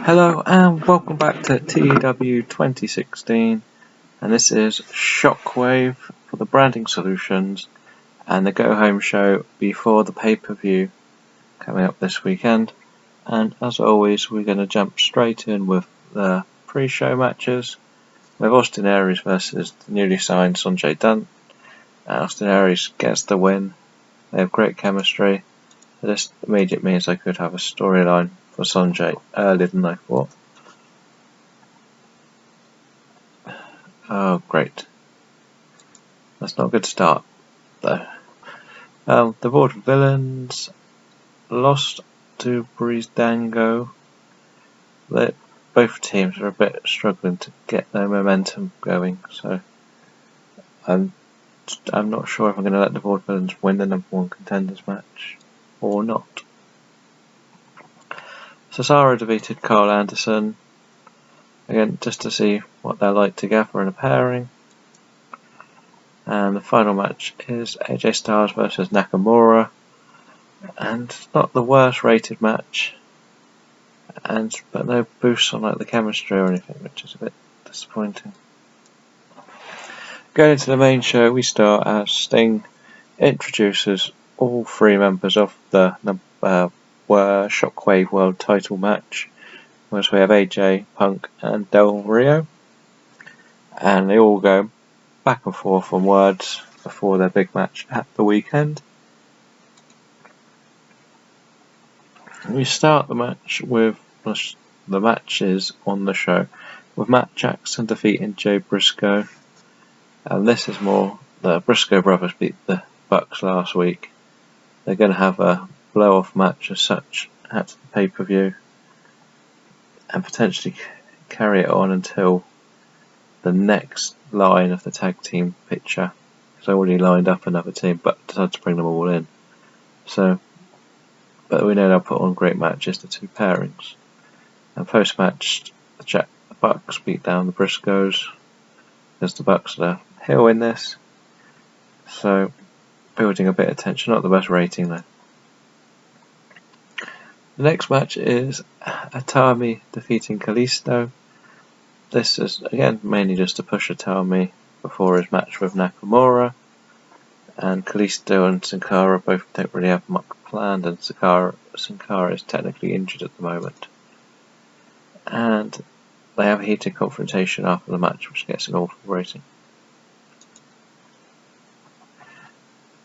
Hello and welcome back to TEW 2016, and this is Shockwave for the branding solutions and the go home show before the pay-per-view coming up this weekend. And as always, we're going to jump straight in with the pre-show matches with Austin Aries versus the newly signed Sonjay Dutt. Austin Aries gets the win. They have great chemistry. This immediately means I could have a storyline for Sonjay earlier than I thought. Oh, great. That's not a good start, though. The Vaudevillains lost to Breezango. Both teams are a bit struggling to get their momentum going, so I'm not sure if I'm going to let the Vaudevillains win the number one contenders match or not. Cesaro defeated Carl Anderson, again just to see what they're like together in a pairing. And the final match is AJ Styles versus Nakamura, and not the worst rated match, but no boosts on like the chemistry or anything, which is a bit disappointing. Going into the main show, we start as Sting introduces all three members of the Shockwave World Title match, whereas we have AJ, Punk, and Del Rio, and they all go back and forth on words before their big match at the weekend. We start the match with the matches on the show, with Matt Jackson defeating Jay Briscoe, and this is more the Briscoe brothers beat the Bucks last week. They're going to have a blow-off match as such at the pay-per-view and potentially carry it on until the next line of the tag team picture. It's already lined up another team, but decided to bring them all in. But we know they'll put on great matches, the two pairings. And post-match, the Bucks beat down the Briscoes, as the Bucks are heel in this. So, building a bit of tension, not the best rating though. The next match is Atami defeating Kalisto. This is again mainly just to push Atami before his match with Nakamura. And Kalisto and Sin Cara both don't really have much planned, and Sin Cara is technically injured at the moment. And they have a heated confrontation after the match, which gets an awful rating.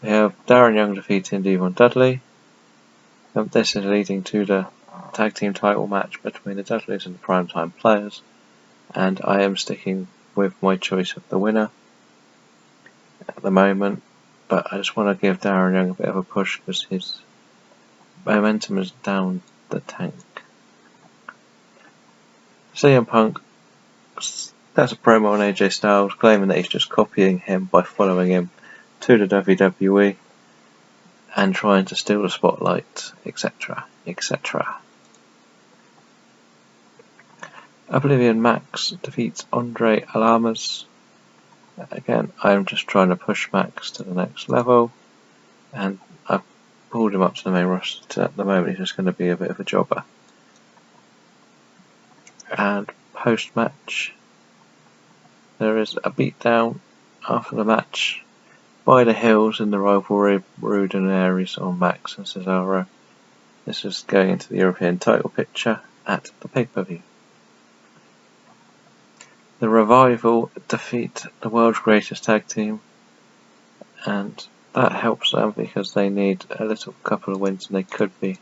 We have Darren Young defeating Devon Dudley. This is leading to the tag team title match between the Dudleys and the Primetime Players, and I am sticking with my choice of the winner at the moment, but I just want to give Darren Young a bit of a push because his momentum is down the tank. CM Punk does a promo on AJ Styles claiming that he's just copying him by following him to the WWE and trying to steal the spotlight, etc., etc. Oblivion Max defeats Andre Alamas. Again, I'm just trying to push Max to the next level, and I've pulled him up to the main roster. At the moment, he's just going to be a bit of a jobber. And post-match, there is a beatdown after the match by the Hills in the rivalry, Rude and Aries on Max and Cesaro. This is going into the European title picture at the pay-per-view. The Revival defeat the world's greatest tag team, and that helps them because they need a little couple of wins, and they could be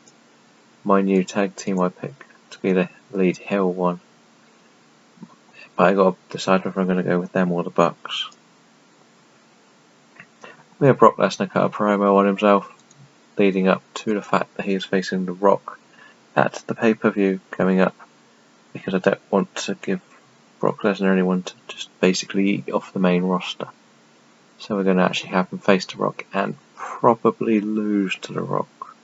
my new tag team I pick to be the lead heel one. But I got to decide whether I'm going to go with them or the Bucks. We have Brock Lesnar cut a promo on himself, leading up to the fact that he is facing The Rock at the pay-per-view coming up, because I don't want to give Brock Lesnar anyone to just basically eat off the main roster. So we're going to actually have him face The Rock and probably lose to The Rock.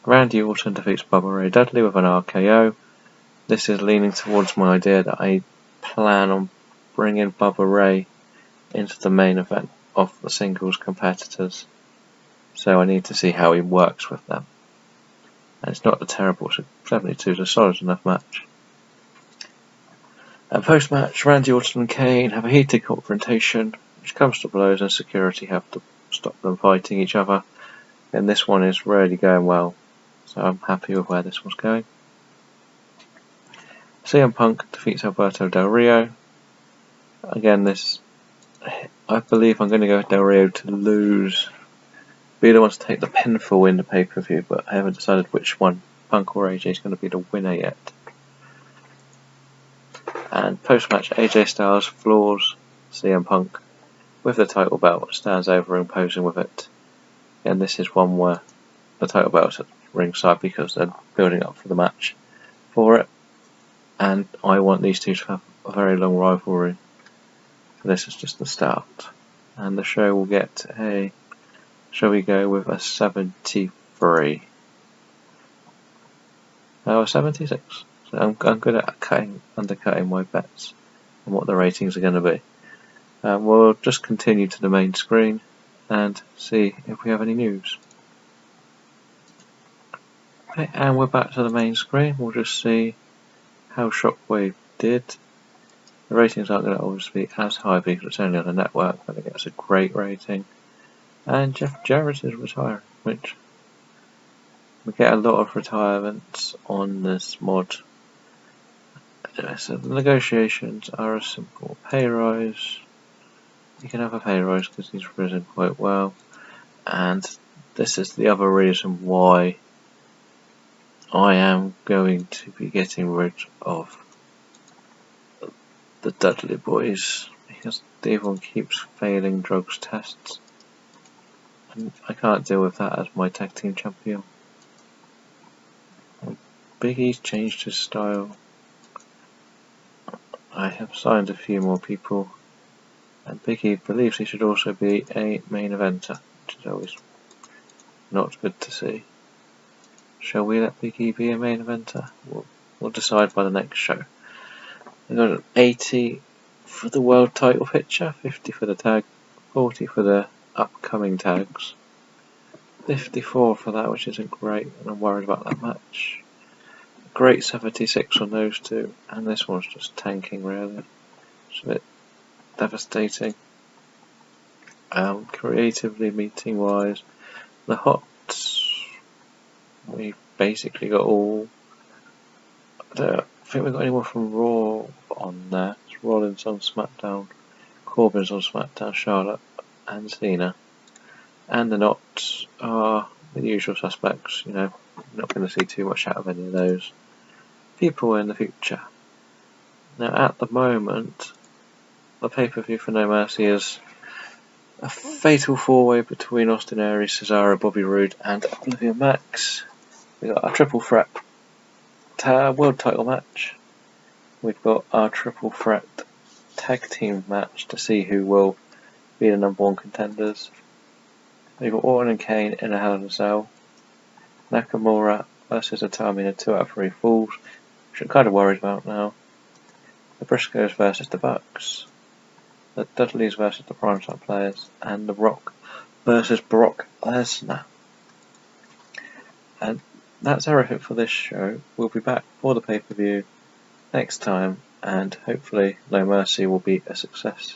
Randy Orton defeats Bubba Ray Dudley with an RKO. This is leaning towards my idea that I plan on bringing Bubba Ray into the main event of the singles competitors, so I need to see how he works with them. And it's not a terrible, so 72 is a solid enough match. And post-match, Randy Orton and Kane have a heated confrontation, which comes to blows, and security have to stop them fighting each other. And this one is really going well, so I'm happy with where this one's going. CM Punk defeats Alberto Del Rio. Again, I believe I'm going to go with Del Rio to lose. Be the one to take the pinfall in the pay-per-view, but I haven't decided which one, Punk or AJ, is going to be the winner yet. And post-match, AJ Styles floors CM Punk with the title belt, stands over and posing with it. And this is one where the title belt's at ringside because they're building up for the match for it. And I want these two to have a very long rivalry. This is just the start. And the show will get a, shall we go with a 73? No, a 76. So I'm good at undercutting my bets on what the ratings are going to be. We'll just continue to the main screen and see if we have any news. Okay, and we're back to the main screen. We'll just see how Shockwave did. The ratings aren't going to obviously be as high because it's only on the network, but it gets a great rating. And Jeff Jarrett is retiring, which we get a lot of retirements on this mod. So the negotiations are a simple pay rise. You can have a pay rise because he's risen quite well, and this is the other reason why I am going to be getting rid of the Dudley Boys because Devon keeps failing drugs tests, and I can't deal with that as my tag team champion. Big E's changed his style. I have signed a few more people. And Big E believes he should also be a main eventer, which is always not good to see. Shall we let Big E be a main eventer? We'll decide by the next show. We've got an 80 for the world title picture, 50 for the tag, 40 for the upcoming tags, 54 for that, which isn't great, and I'm worried about that match. Great 76 on those two, and this one's just tanking really. It's a bit devastating. Creatively, meeting wise, the Hots, we've basically got all. I don't think we've got anyone from Raw on there. It's Rollins on SmackDown, Corbin's on SmackDown, Charlotte and Cena. And the Knots are the usual suspects, you know, not going to see too much out of any of those people in the future. Now at the moment, the pay-per-view for No Mercy is a fatal four-way between Austin Aries, Cesaro, Bobby Roode and Olivia Max. We've got our triple threat world title match. We've got our triple threat tag team match to see who will be the number one contenders. We've got Orton and Kane in a Hell in a Cell. Nakamura versus Itami in a 2 out of 3 falls, which I'm kind of worried about now. The Briscoes versus the Bucks. The Dudleys versus the Primetime Players, and The Rock versus Brock Lesnar. And that's everything for this show. We'll be back for the pay-per-view next time, and hopefully No Mercy will be a success.